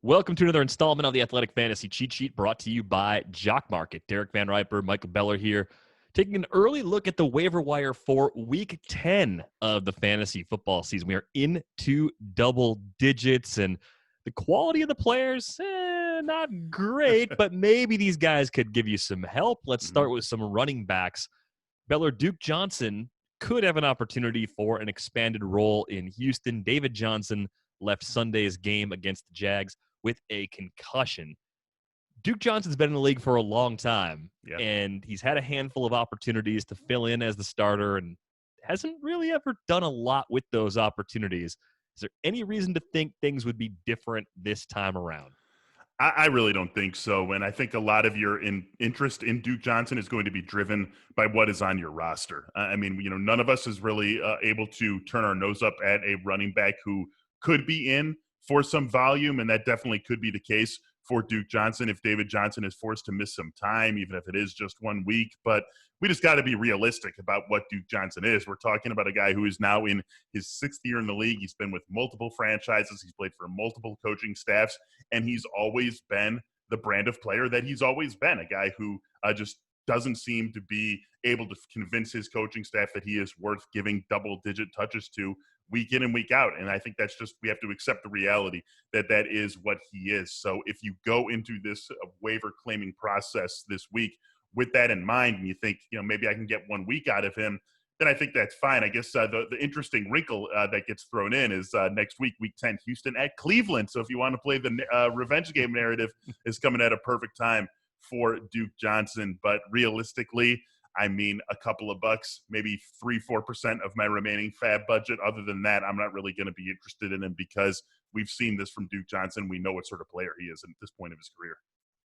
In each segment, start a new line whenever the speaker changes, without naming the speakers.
Welcome to another installment of the Athletic Fantasy Cheat Sheet brought to you by Jock MKT. Derek VanRiper, Michael Beller here, taking an early look at the waiver wire for Week 10 of the fantasy football season. We are into double digits, and the quality of the players, not great, but maybe these guys could give you some help. Let's start with some running backs. Bellar, Duke Johnson could have an opportunity for an expanded role in Houston. David Johnson left Sunday's game against the Jags with a concussion. Duke Johnson's been in the league for a long time, and he's had a handful of opportunities to fill in as the starter and hasn't really ever done a lot with those opportunities. Is there any reason to think things would be different this time around?
I really don't think so. And I think a lot of your interest in Duke Johnson is going to be driven by what is on your roster. I mean, none of us is really able to turn our nose up at a running back who could be in for some volume. And that definitely could be the case for Duke Johnson if David Johnson is forced to miss some time, even if it is just 1 week. But we just got to be realistic about what Duke Johnson is. We're talking about a guy who is now in his 6th year in the league. He's been with multiple franchises. He's played for multiple coaching staffs, and he's always been the brand of player that he's always been, a guy who just doesn't seem to be able to convince his coaching staff that he is worth giving double-digit touches to week in and week out. And I think that's just, we have to accept the reality that that is what he is. So if you go into this waiver claiming process this week with that in mind, and you think, maybe I can get 1 week out of him, then I think that's fine. I guess the interesting wrinkle that gets thrown in is next week, week 10, Houston at Cleveland. So if you want to play the revenge game narrative, is coming at a perfect time for Duke Johnson. But realistically, I mean, a couple of bucks, maybe 3-4% of my remaining fab budget. Other than that, I'm not really going to be interested in him because we've seen this from Duke Johnson. We know what sort of player he is at this point of his career.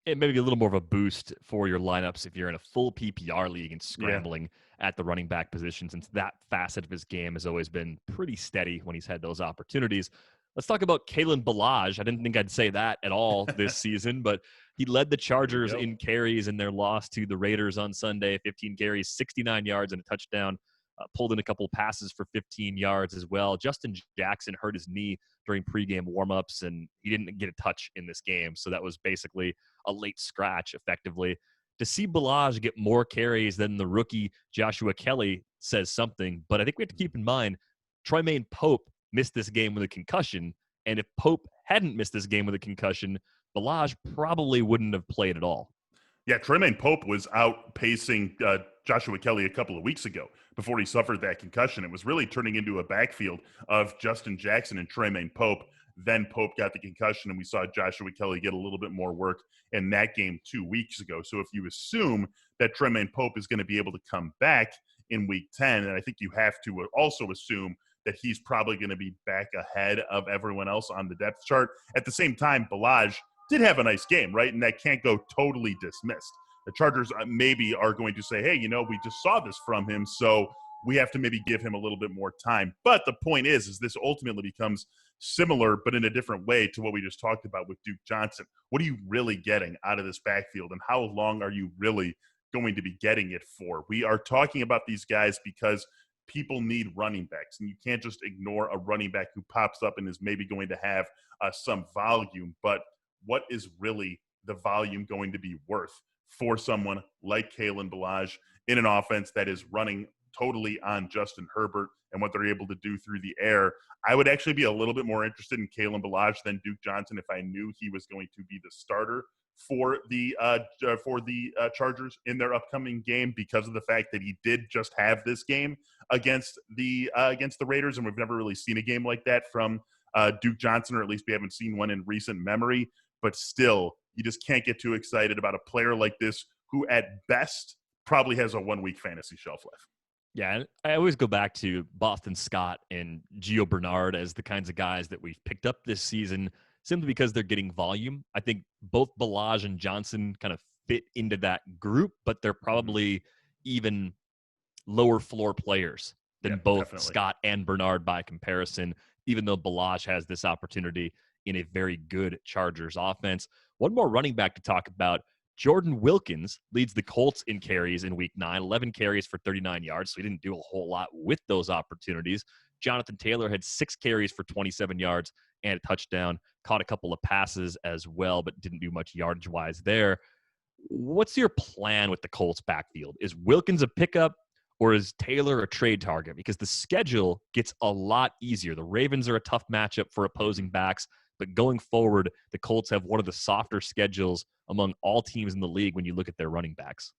It may be a little more of a boost for your lineups if you're in a full PPR league and scrambling at the running back position, since that facet of his game has always been pretty steady when he's had those opportunities. Let's talk about Kalen Ballage. I didn't think I'd say that at all this season, but he led the Chargers in carries in their loss to the Raiders on Sunday. 15 carries, 69 yards, and a touchdown. Pulled in a couple passes for 15 yards as well. Justin Jackson hurt his knee during pregame warmups, and he didn't get a touch in this game. So that was basically a late scratch, effectively. To see Ballage get more carries than the rookie Joshua Kelly says something, but I think we have to keep in mind Troymaine Pope missed this game with a concussion, and if Pope hadn't missed this game with a concussion, Ballage probably wouldn't have played at all.
Yeah, Troymaine Pope was outpacing Joshua Kelly a couple of weeks ago before he suffered that concussion. It was really turning into a backfield of Justin Jackson and Troymaine Pope. Then Pope got the concussion, and we saw Joshua Kelly get a little bit more work in that game 2 weeks ago. So if you assume that Troymaine Pope is going to be able to come back in week 10, and I think you have to also assume that he's probably going to be back ahead of everyone else on the depth chart. At the same time, Ballage did have a nice game, right? And that can't go totally dismissed. The Chargers maybe are going to say, hey, we just saw this from him, so we have to maybe give him a little bit more time. But the point is this ultimately becomes similar, but in a different way to what we just talked about with Duke Johnson. What are you really getting out of this backfield, and how long are you really going to be getting it for? We are talking about these guys because people need running backs, and you can't just ignore a running back who pops up and is maybe going to have some volume. But what is really the volume going to be worth for someone like Kalen Ballage in an offense that is running totally on Justin Herbert and what they're able to do through the air? I would actually be a little bit more interested in Kalen Ballage than Duke Johnson if I knew he was going to be the starter for the Chargers in their upcoming game, because of the fact that he did just have this game against the Raiders, and we've never really seen a game like that from Duke Johnson, or at least we haven't seen one in recent memory. But still, you just can't get too excited about a player like this who at best probably has a 1 week fantasy shelf life.
Yeah, and I always go back to Boston Scott and Gio Bernard as the kinds of guys that we've picked up this season simply because they're getting volume. I think both Ballage and Johnson kind of fit into that group, but they're probably even lower floor players than both
definitely.
Scott and Bernard by comparison, even though Ballage has this opportunity in a very good Chargers offense. One more running back to talk about. Jordan Wilkins leads the Colts in carries in week 9, 11 carries for 39 yards, so he didn't do a whole lot with those opportunities. Jonathan Taylor had 6 carries for 27 yards and a touchdown. caught a couple of passes as well, but didn't do much yardage-wise there. What's your plan with the Colts backfield? Is Wilkins a pickup or is Taylor a trade target? Because the schedule gets a lot easier. The Ravens are a tough matchup for opposing backs, but going forward, the Colts have one of the softer schedules among all teams in the league when you look at their running backs.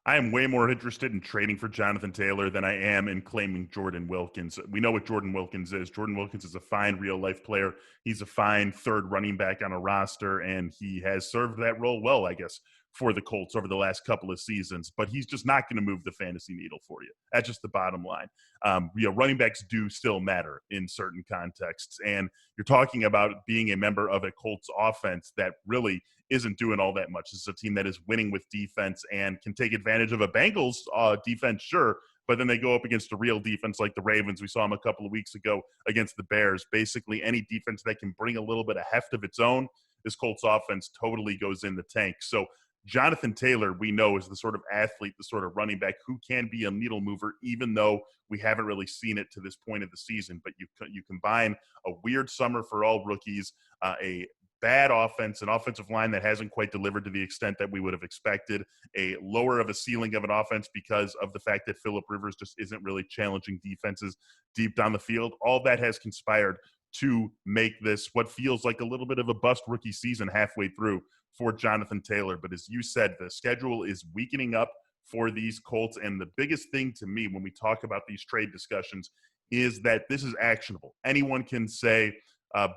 I am way more interested in trading for Jonathan Taylor than I am in claiming Jordan Wilkins. We know what Jordan Wilkins is. Jordan Wilkins is a fine real-life player. He's a fine third running back on a roster, and he has served that role well, I guess, for the Colts over the last couple of seasons. But he's just not going to move the fantasy needle for you. That's just the bottom line. Running backs do still matter in certain contexts, and you're talking about being a member of a Colts offense that really isn't doing all that much. This is a team that is winning with defense and can take advantage of a Bengals defense, sure, but then they go up against a real defense like the Ravens. We saw them a couple of weeks ago against the Bears. Basically, any defense that can bring a little bit of heft of its own, this Colts offense totally goes in the tank. So Jonathan Taylor, we know, is the sort of athlete, the sort of running back who can be a needle mover, even though we haven't really seen it to this point of the season. But you combine a weird summer for all rookies, a bad offense, an offensive line that hasn't quite delivered to the extent that we would have expected, a lower of a ceiling of an offense because of the fact that Phillip Rivers just isn't really challenging defenses deep down the field. All that has conspired to make this what feels like a little bit of a bust rookie season halfway through for Jonathan Taylor. But as you said, the schedule is weakening up for these Colts. And the biggest thing to me when we talk about these trade discussions is that this is actionable. Anyone can say,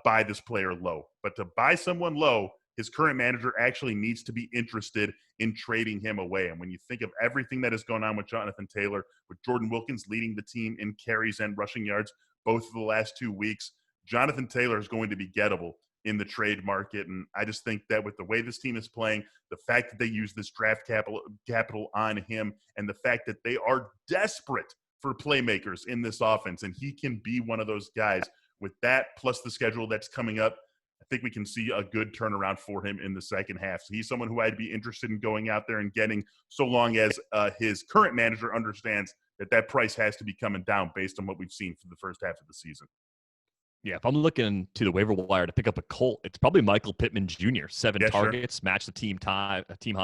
buy this player low. But to buy someone low, his current manager actually needs to be interested in trading him away. And when you think of everything that has gone on with Jonathan Taylor, with Jordan Wilkins leading the team in carries and rushing yards both of the last 2 weeks, Jonathan Taylor is going to be gettable in the trade market. And I just think that with the way this team is playing, the fact that they use this draft capital on him, and the fact that they are desperate for playmakers in this offense, and he can be one of those guys. With that, plus the schedule that's coming up, I think we can see a good turnaround for him in the second half. So he's someone who I'd be interested in going out there and getting, so long as his current manager understands that price has to be coming down based on what we've seen for the first half of the season.
Yeah, if I'm looking to the waiver wire to pick up a Colt, it's probably Michael Pittman Jr. 7 targets, sure. Match the team high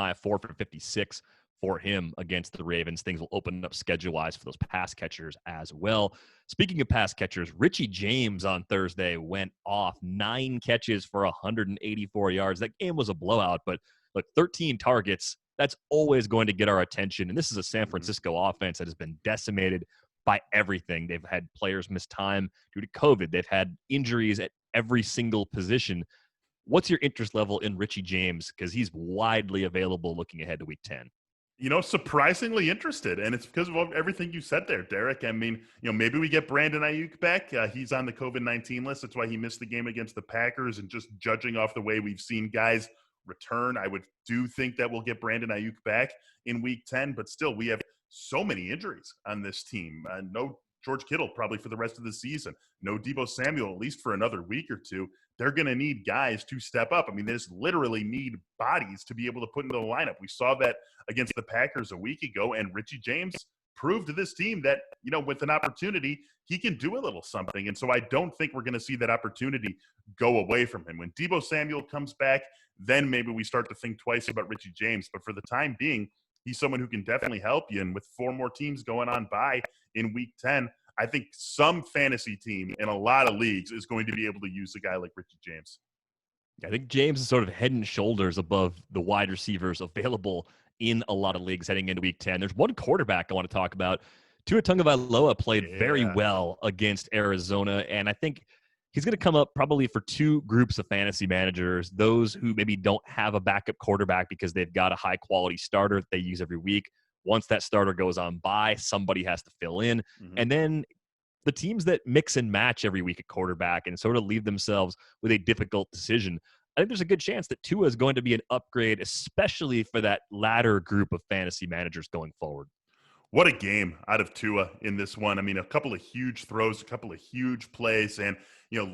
of 4 for 56 for him against the Ravens. Things will open up schedule-wise for those pass catchers as well. Speaking of pass catchers, Richie James on Thursday went off 9 catches for 184 yards. That game was a blowout, but look, 13 targets, that's always going to get our attention. And this is a San Francisco offense that has been decimated by everything. They've had players miss time due to COVID. They've had injuries at every single position. What's your interest level in Richie James? Because he's widely available looking ahead to week 10.
Surprisingly interested, and it's because of everything you said there, Derek. I mean, maybe we get Brandon Ayuk back. He's on the COVID-19 list. That's why he missed the game against the Packers. And just judging off the way we've seen guys return, I do think that we'll get Brandon Ayuk back in week 10. But still, we have so many injuries on this team. No George Kittle probably for the rest of the season. No Deebo Samuel, at least for another week or two. They're going to need guys to step up. I mean, they just literally need bodies to be able to put into the lineup. We saw that against the Packers a week ago, and Richie James proved to this team that, with an opportunity, he can do a little something. And so I don't think we're going to see that opportunity go away from him. When Deebo Samuel comes back, then maybe we start to think twice about Richie James. But for the time being, he's someone who can definitely help you. And with 4 more teams going on by in week 10, I think some fantasy team in a lot of leagues is going to be able to use a guy like Richie James.
I think James is sort of head and shoulders above the wide receivers available in a lot of leagues heading into week 10. There's one quarterback I want to talk about. Tua Tagovailoa played very well against Arizona, and I think he's going to come up probably for 2 groups of fantasy managers, those who maybe don't have a backup quarterback because they've got a high-quality starter that they use every week. Once that starter goes on bye, somebody has to fill in. Mm-hmm. And then the teams that mix and match every week at quarterback and sort of leave themselves with a difficult decision. I think there's a good chance that Tua is going to be an upgrade, especially for that latter group of fantasy managers going forward.
What a game out of Tua in this one. I mean, a couple of huge throws, a couple of huge plays. And,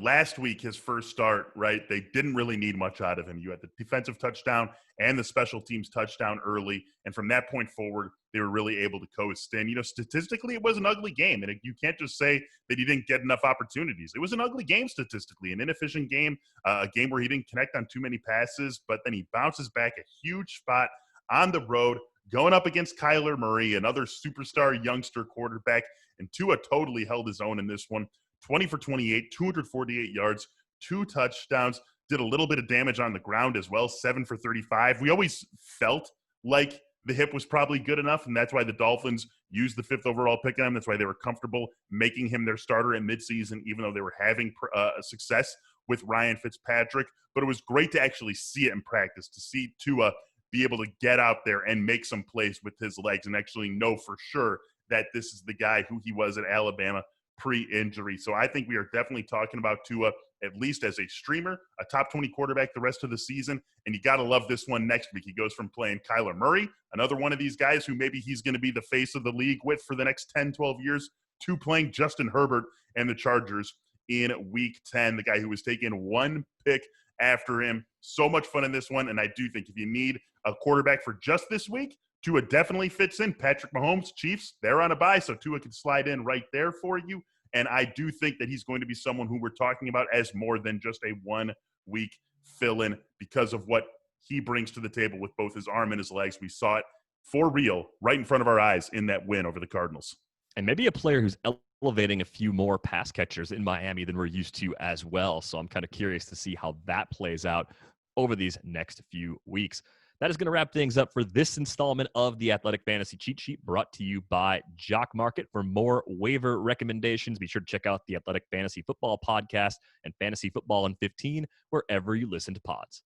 last week, his first start, right, they didn't really need much out of him. You had the defensive touchdown and the special teams touchdown early. And from that point forward, they were really able to coast. And, statistically, it was an ugly game. And you can't just say that he didn't get enough opportunities. It was an ugly game statistically, an inefficient game, a game where he didn't connect on too many passes. But then he bounces back a huge spot on the road, going up against Kyler Murray, another superstar youngster quarterback, and Tua totally held his own in this one. 20 for 28, 248 yards, 2 touchdowns, did a little bit of damage on the ground as well, 7 for 35. We always felt like the hip was probably good enough, and that's why the Dolphins used the 5th overall pick on him. That's why they were comfortable making him their starter in midseason, even though they were having success with Ryan Fitzpatrick. But it was great to actually see it in practice, to see Tua be able to get out there and make some plays with his legs and actually know for sure that this is the guy who he was at Alabama pre-injury. So I think we are definitely talking about Tua, at least as a streamer, a top 20 quarterback the rest of the season. And you got to love this one next week. He goes from playing Kyler Murray, another one of these guys who maybe he's going to be the face of the league with for the next 10, 12 years, to playing Justin Herbert and the Chargers in week 10, the guy who was taking 1 pick after him. So much fun in this one. And I do think if you need a quarterback for just this week, Tua definitely fits in. Patrick Mahomes, Chiefs, they're on a bye, so Tua can slide in right there for you. And I do think that he's going to be someone who we're talking about as more than just a 1-week fill-in because of what he brings to the table with both his arm and his legs. We saw it for real right in front of our eyes in that win over the Cardinals.
And maybe a player who's elevating a few more pass catchers in Miami than we're used to as well. So I'm kind of curious to see how that plays out over these next few weeks. That is going to wrap things up for this installment of the Athletic Fantasy Cheat Sheet, brought to you by Jock Market. For more waiver recommendations, be sure to check out the Athletic Fantasy Football Podcast and Fantasy Football in 15, wherever you listen to pods.